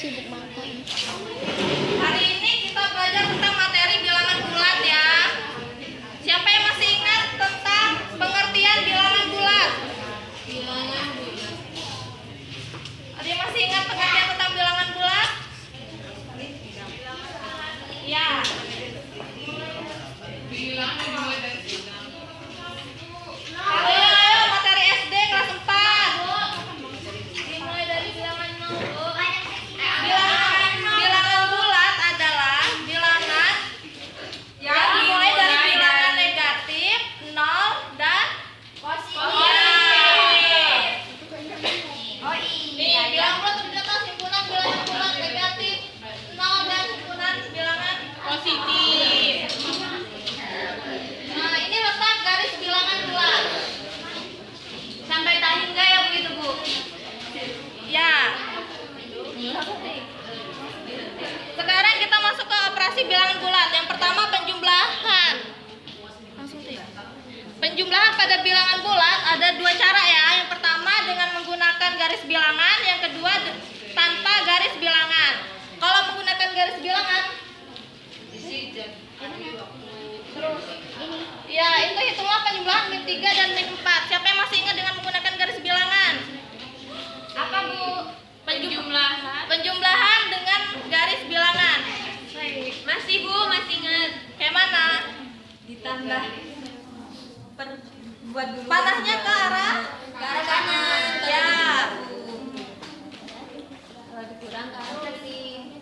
sibuk makan. Hari ini kita belajar tentang materi bilangan bulat ya. Siapa yang masih ingat tentang pengertian bilangan bulat? Ada yang masih ingat pengertian tentang bilangan bulat? Ya. Ayo, materi SD kelas 4. Dimulai dari bilangan 0. Bilangan bulat adalah bilangan yang dimulai dari bilangan negatif, 0 dan positif. Nih, bilangan bulat terdiri atas himpunan bilangan bulat negatif, 0 dan himpunan bilangan positif. Nah, ini letak garis bilangan bulat. Sampai tadi enggak ya begitu, Bu? Ya. Sekarang kita masuk ke operasi bilangan bulat. Yang pertama penjumlahan. Langsung tuh ya. Penjumlahan pada bilangan bulat ada dua cara ya. Yang pertama dengan menggunakan garis bilangan, yang kedua tanpa garis bilangan. Kalau menggunakan garis bilangan, terus ini. Ya, itu hitunglah penjumlahan min 3 dan min 4. Siapa yang masih ingat dengan menggunakan garis bilangan? Apa, Bu? Penjumlahan dengan garis bilangan. Masih, Bu, masih ingat. Kayak mana? Ditambah buat dulu. Panahnya ke arah kanan. Ya. Kalau dikurang ke arah kiri.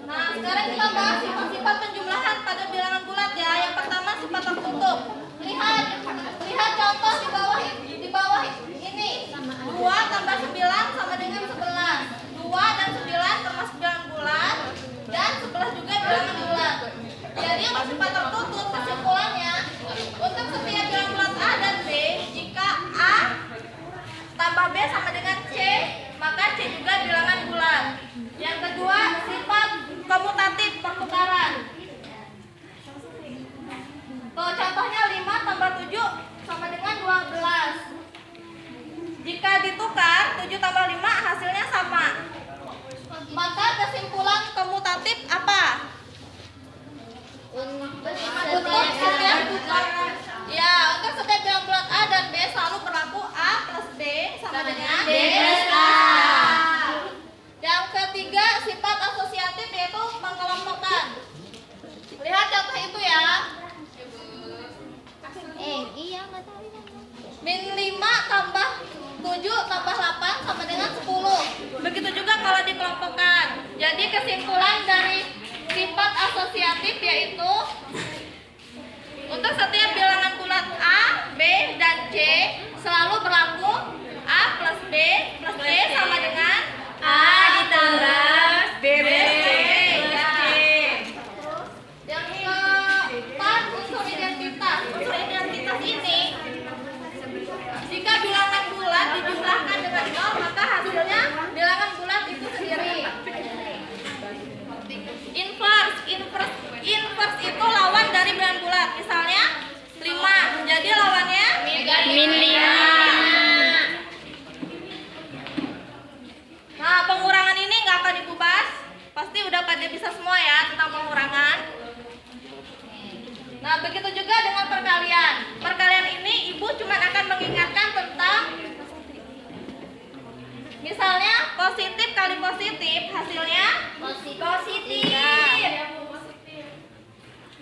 Nah, sekarang kita bahas sifat-sifat penjumlahan pada bilangan bulat ya. Yang pertama sifat tertutup. Lihat contoh di bawah ini. 2 tambah 9 sama dengan 11. 2 dan 9 termasuk bilangan bulat dan 11 juga bilangan bulat. Jadi untuk sifat tertutup kesimpulannya, untuk setiap bilangan bulat A dan B, jika A tambah B sama dengan C, maka C juga bilangan bulat. Yang kedua, sifat komutatif pertukaran. Tuh, contohnya 5 tambah 7 sama dengan 12. Jika ditukar 7 tambah 5 hasilnya sama. Maka kesimpulan komutatif apa? Untuk setiap bilangan bulat A dan B selalu berlaku A plus B sama dengan B plus A. Yang ketiga, sifat asosiatif yaitu pengelompokan. Lihat contoh itu ya. Iya nggak tahu. Min 5 tambah 7 tambah 8 sama dengan 10. Begitu juga kalau dikelompokkan. Jadi kesimpulan dari sifat asosiatif yaitu untuk setiap bilangan bulat A, B, dan C selalu berlaku A plus B plus C sama dengan A ditambah B plus C plus C. Yang keempat, unsur identitas. Unsur identitas ini jika bilangan bulat dijumlahkan dengan 0 maka hasilnya bilangan bulat itu sendiri. Inverse itu lawan dari bilangan bulat. Misalnya 5, jadi lawannya Min 5. Nah, pengurangan ini nggak akan Ibu bahas. Pasti udah pada bisa semua ya tentang pengurangan. Nah, begitu juga dengan perkalian. Perkalian ini Ibu cuma akan mengingatkan tentang misalnya positif kali positif hasilnya positif.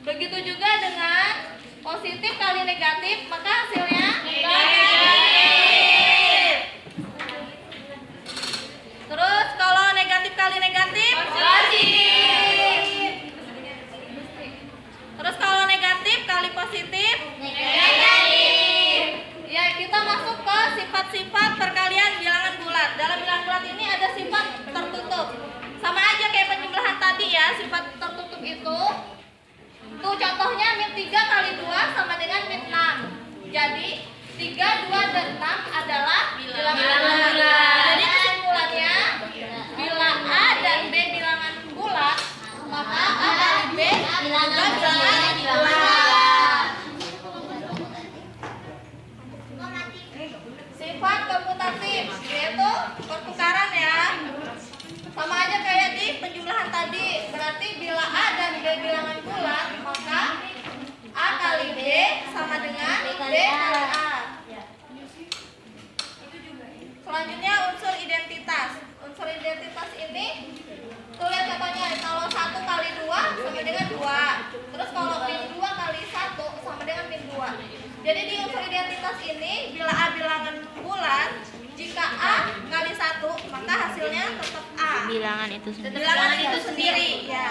Begitu juga dengan positif kali negatif maka hasilnya negatif. Terus kalau negatif kali negatif positif. Terus kalau negatif kali positif negatif. Ya, kita masuk ke sifat-sifat perkalian bilangan bulat. Dalam bilangan bulat ini ada sifat tertutup. Sama aja kayak penjumlahan tadi ya, sifat tertutup itu. Tuh contohnya min 3 kali 2 sama dengan min 6. Jadi 3, 2, dan 6 adalah bilangan bulat. Jadi kesimpulannya, bila A dan B bilangan bulat, maka A dan B bilangan bulat. Sifat komutatif. B kali A. Selanjutnya unsur identitas. Unsur identitas ini tuh lihat katanya kalau 1 kali 2 sama dengan 2. Terus kalau min 2 kali 1 sama dengan min 2. Jadi di unsur identitas ini bila A bilangan bulat, jika A kali 1 maka hasilnya tetap A. Bilangan itu Bilangan itu sendiri ya.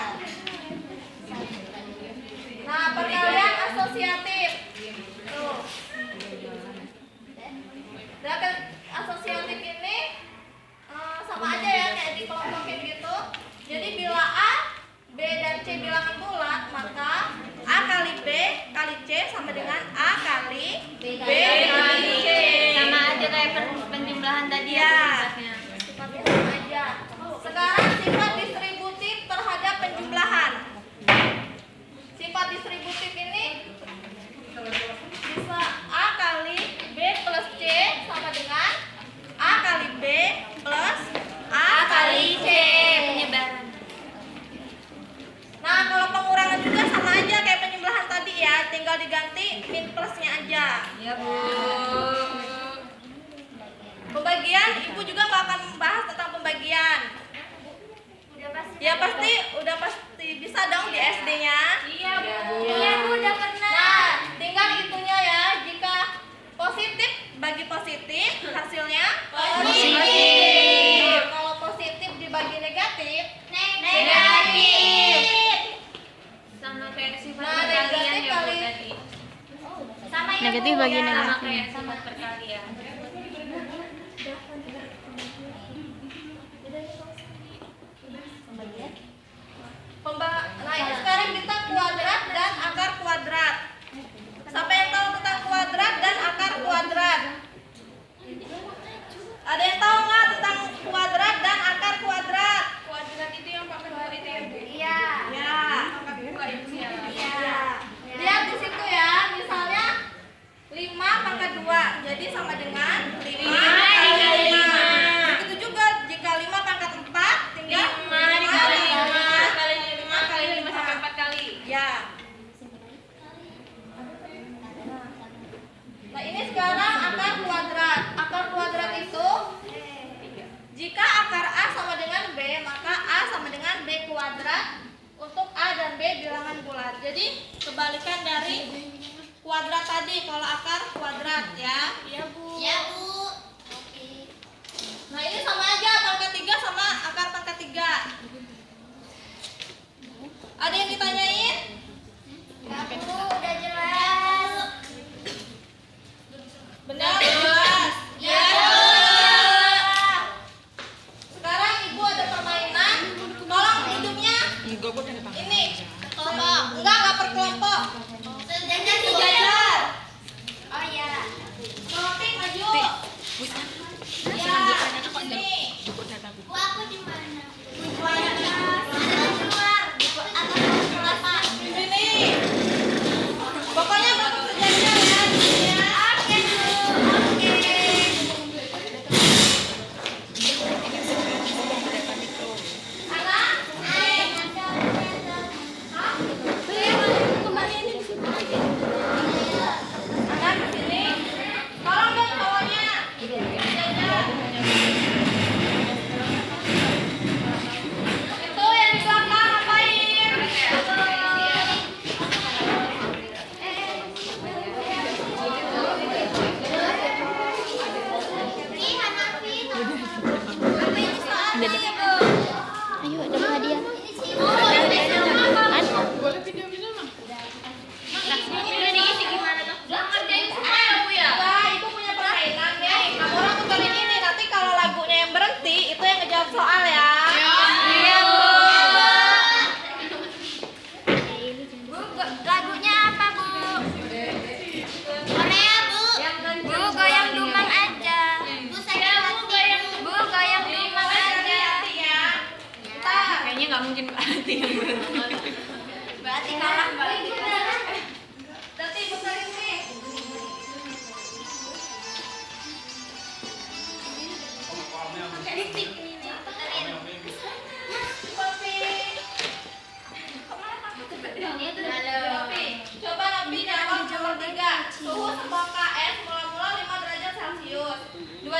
Nah, perkalian asosiatif. Tuh. Gerakan asosiatif ini sama aja ya kayak dikelompokin gitu. Jadi bila A, B dan C bilangan bulat, maka A kali B kali C sama dengan A kali B kali C. sama aja kayak penjumlahan tadi Ya. sifatnya. Sifatnya sama aja. Sekarang sifat distributif terhadap penjumlahan. Sifat distributif ini bisa A kali B plus C sama dengan A kali B plus A kali C. Penyebaran. Nah, kalau pengurangan juga sama aja kayak penjumlahan tadi ya, tinggal diganti min plusnya aja. Ya, Bu. Pembagian, Ibu juga nggak akan membahas tentang pembagian. Ya udah pasti bisa dong di SD-nya. Iya, Bu. Iya, Bu, udah pernah. Nah, tinggal itunya ya. Jika positif bagi positif, hasilnya positif. Nah, kalau positif dibagi negatif, negatif. Sama kayak sifat Nah, perkalian negatif ya, Bu, kali. tadi. Sama ya, Negatif Bu, bagi ya. negatif. Sama kayak sifat perkalian. Nah, ini sekarang kita kuadrat dan akar kuadrat. Siapa yang tahu tentang kuadrat dan akar kuadrat? Ada yang tahu nggak tentang kuadrat dan akar kuadrat? Kuadrat itu yang pakai 2 itu ya, Bu? Iya. Ya. Pakai 2 itu ya. Iya. Lihat di situ ya, misalnya 5 pangkat 2, jadi sama dengan 5 kali 5. Begitu juga jika 5 pangkat 4, tinggal 5 kali 5 kali 5 kali 5 sampai 4 kali. Ya. Nah, ini sekarang akar kuadrat. Akar kuadrat itu jika akar A sama dengan B, maka A sama dengan B kuadrat untuk A dan B bilangan bulat. Jadi kebalikan dari kuadrat tadi kalau akar kuadrat ya. Iya, Bu. Ya, Bu. Nah, ini sama aja pangkat 3 sama akar pangkat 3. Ada yang ditanyain? Ya, Bu, udah jelas. Benar, jelas. Ya. Sekarang Ibu ada permainan. Tolong duduknya. Ini. Kelompok. Enggak per kelompok. Sejajar. Oh ya. Kelompok maju. Ya. Ini. Bu, aku di mana? Mana? Keluar. Aku kelas 8. Di sini.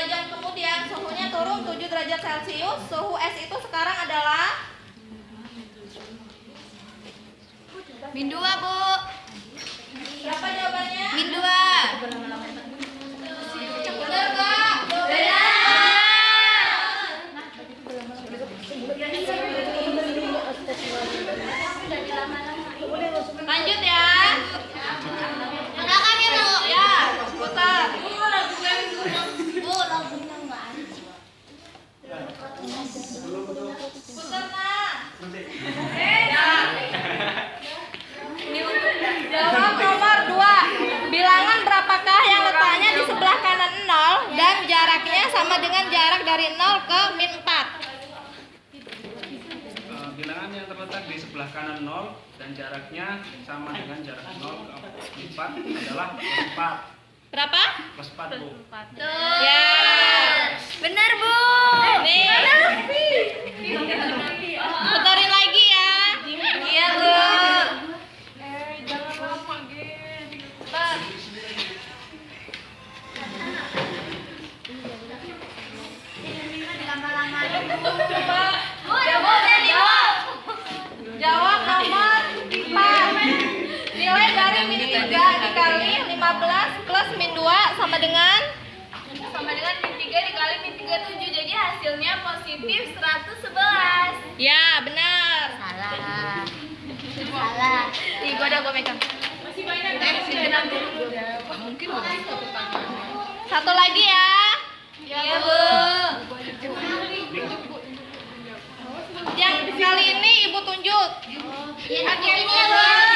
2 jam kemudian suhunya turun 7 derajat Celcius. Suhu es itu sekarang adalah Min 2, Bu. berapa jawabannya? Min 2. Benar nggak? Lanjut ya. Silakan ya, Bu. Ya, putar. Bu, lagunya enggak ada. Putar, Nak. Ya. Jawab nomor 2. Bilangan berapakah yang letaknya di sebelah kanan 0 dan jaraknya sama dengan jarak dari 0 ke min 4? Bilangan yang terletak di sebelah kanan 0 dan jaraknya sama dengan jarak 0 ke 4 adalah plus 4. Berapa? Plus 4, Bu. Ya. Benar, Bu. Nih. Putarin lagi ya. Iya, Bu. Jawab nomor 4. Nilai dari min 3 dikali 15 plus min 2 sama dengan min 3 dikali min 37. Jadi hasilnya positif 111. ya, benar. Salah. Salah. Nih, gua megang. Satu lagi ya. Iya, Bu. Yang kali ini Ibu tunjuk. Ini ya, Bu.